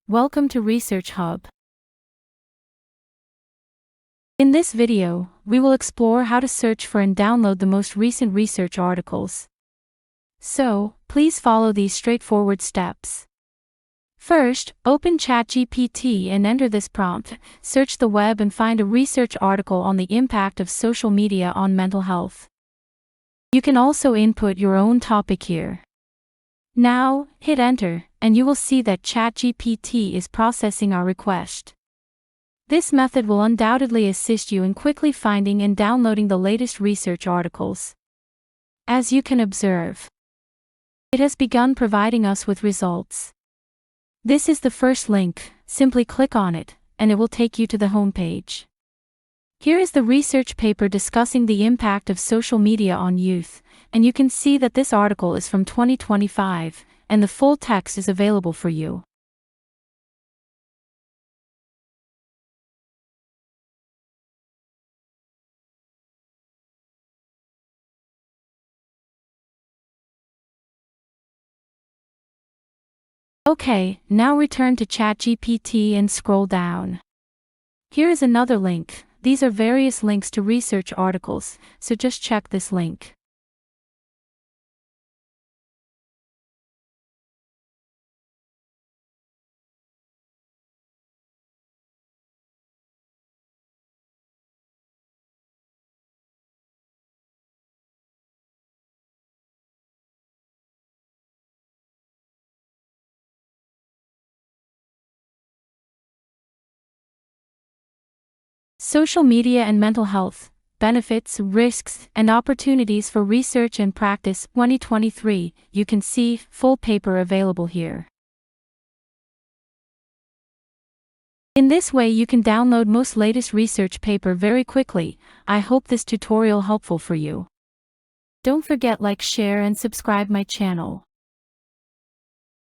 Welcome to Research Hub. In this video, we will explore how to search for and download the most recent research articles. So, please follow these straightforward steps. First, open ChatGPT and enter this prompt, search the web and find a research article on the impact of social media on mental health. You can also input your own topic here. Now, hit enter, and you will see that ChatGPT is processing our request. This method will undoubtedly assist you in quickly finding and downloading the latest research articles. As you can observe, it has begun providing us with results. This is the first link. Simply click on it, and it will take you to the home page. Here is the research paper discussing the impact of social media on youth, and you can see that this article is from 2025, and the full text is available for you. Okay, now return to ChatGPT and scroll down. Here is another link. These are various links to research articles, so just check this link. Social media and mental health, benefits, risks, and opportunities for research and practice 2023. You can see full paper available here. In this way you can download most latest research paper very quickly. I hope this tutorial helpful for you. Don't forget like, share and subscribe my channel.